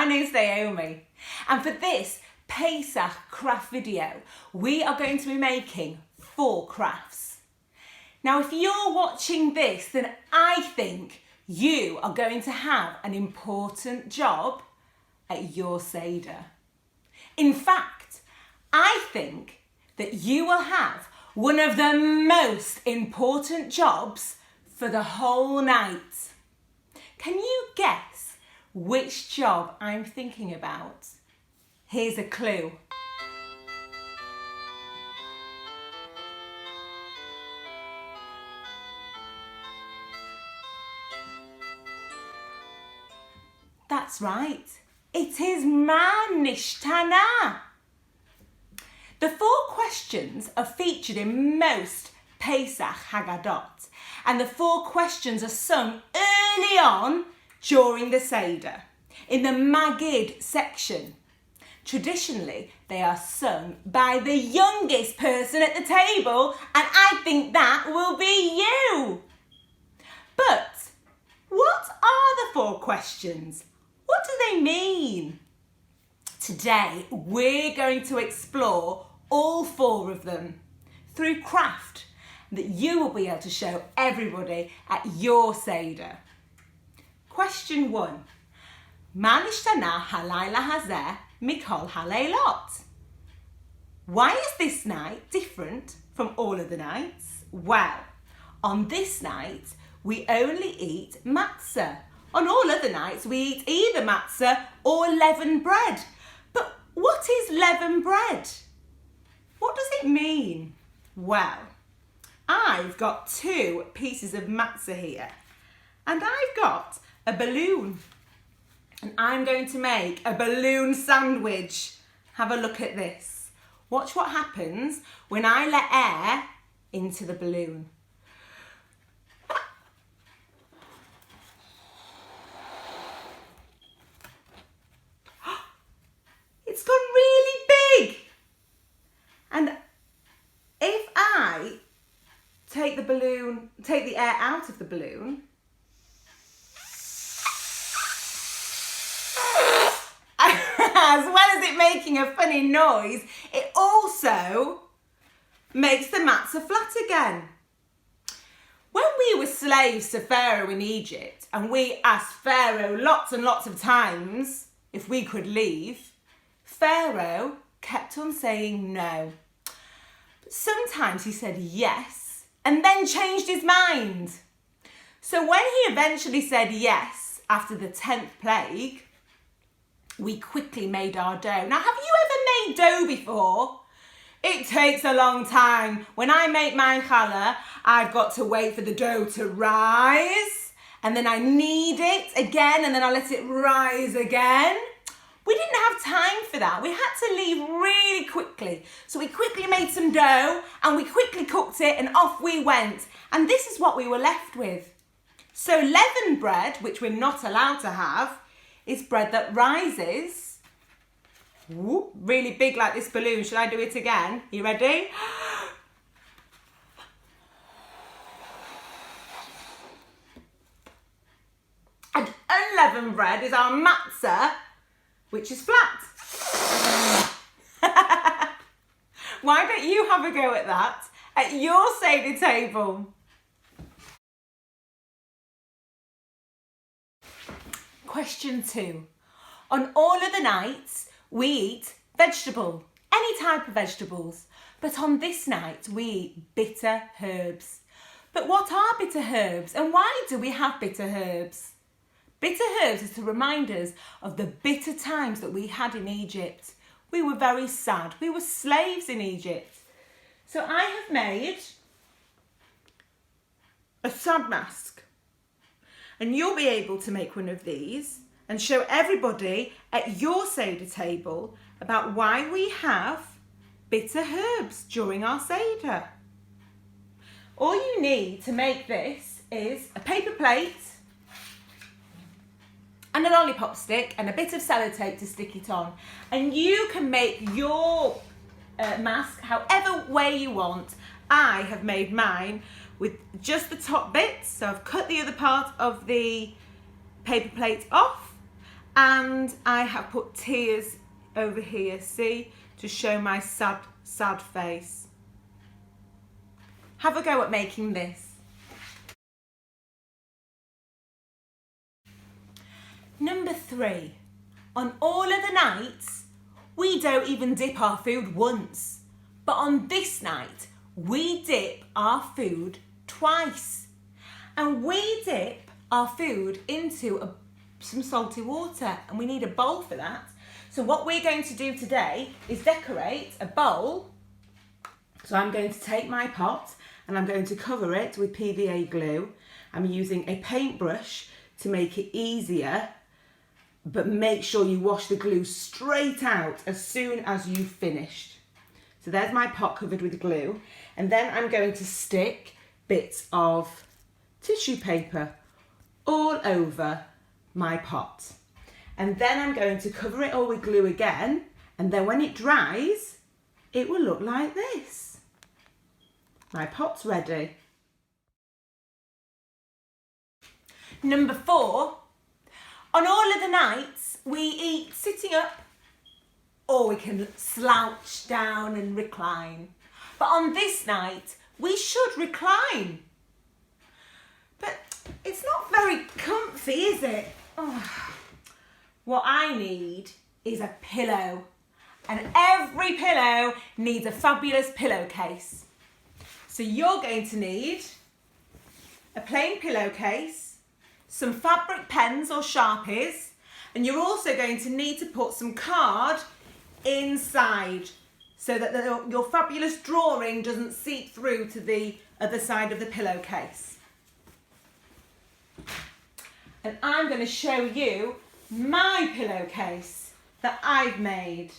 name's Naomi, and for this Pesach craft video, we are going to be making 4 crafts. Now, if you're watching this, then I think you are going to have an important job at your Seder. In fact, I think that you will have one of the most important jobs for the whole night. Can you guess which job I'm thinking about? Here's a clue. That's right, it is Mah Nishtanah. The 4 questions are featured in most Pesach Haggadot, and the 4 questions are sung early on during the Seder, in the Magid section. Traditionally, they are sung by the youngest person at the table, and I think that will be you. But what are the 4 questions? What do they mean? Today, we're going to explore all 4 of them through craft that you will be able to show everybody at your Seder. Question 1. Mah Nishtanah halayla hazeh mikol halaylot. Why is this night different from all of the nights? Well, on this night, we only eat matzah. On all other nights, we eat either matzah or leavened bread. But what is leavened bread? What does it mean? Well, I've got 2 pieces of matzah here, and I've got a balloon, and I'm going to make a balloon sandwich. Have a look at this. Watch what happens when I let air into the balloon. It's gone really big. And if I take the air out of the balloon, as well as it making a funny noise, it also makes the matzah flat again. When we were slaves to Pharaoh in Egypt, and we asked Pharaoh lots and lots of times if we could leave, Pharaoh kept on saying no. But sometimes he said yes and then changed his mind. So when he eventually said yes after the 10th plague, we quickly made our dough. Now, have you ever made dough before? It takes a long time. When I make my challah, I've got to wait for the dough to rise, and then I knead it again, and then I let it rise again. We didn't have time for that. We had to leave really quickly. So we quickly made some dough and we quickly cooked it and off we went. And this is what we were left with. So leavened bread, which we're not allowed to have, is bread that rises. Ooh, really big like this balloon. Should I do it again? You ready? And unleavened bread is our matzah, which is flat. Why don't you have a go at that at your Seder table? Question 2. On all of the nights, we eat vegetable, any type of vegetables. But on this night, we eat bitter herbs. But what are bitter herbs, and why do we have bitter herbs? Bitter herbs is to remind us of the bitter times that we had in Egypt. We were very sad. We were slaves in Egypt. So I have made a sad mask. And you'll be able to make one of these and show everybody at your Seder table about why we have bitter herbs during our Seder. All you need to make this is a paper plate and a lollipop stick and a bit of sellotape to stick it on. And you can make your mask however way you want. I have made mine with just the top bits, so I've cut the other part of the paper plate off, And I have put tears over here, see, to show my sad, sad face. Have a go at making this. Number 3. On all other nights, we don't even dip our food once. But on this night, we dip our food twice. And we dip our food into some salty water, and we need a bowl for that. So what we're going to do today is decorate a bowl. So I'm going to take my pot and I'm going to cover it with PVA glue. I'm using a paintbrush to make it easier, but make sure you wash the glue straight out as soon as you've finished. So there's my pot covered with glue, and then I'm going to stick bits of tissue paper all over my pot. And then I'm going to cover it all with glue again, and then when it dries, it will look like this. My pot's ready. Number 4, on all of the nights, we eat sitting up, or we can slouch down and recline. But on this night, we should recline. But it's not very comfy, is it? Oh. What I need is a pillow, and every pillow needs a fabulous pillowcase. So you're going to need a plain pillowcase, some fabric pens or Sharpies, and you're also going to need to put some card inside so that your fabulous drawing doesn't seep through to the other side of the pillowcase. And I'm going to show you my pillowcase that I've made.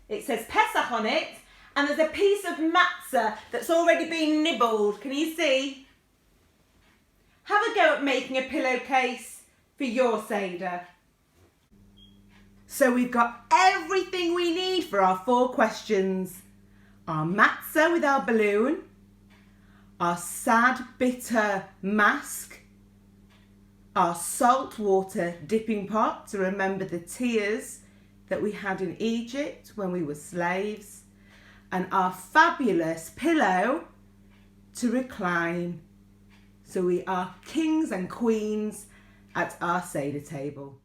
It says Pesach on it, and there's a piece of matzah that's already been nibbled. Can you see? Have a go at making a pillowcase for your Seder. So we've got everything we need for our 4 questions. Our matzah with our balloon, our sad, bitter mask, our salt water dipping pot to remember the tears that we had in Egypt when we were slaves, and our fabulous pillow to recline so we are kings and queens at our Seder table.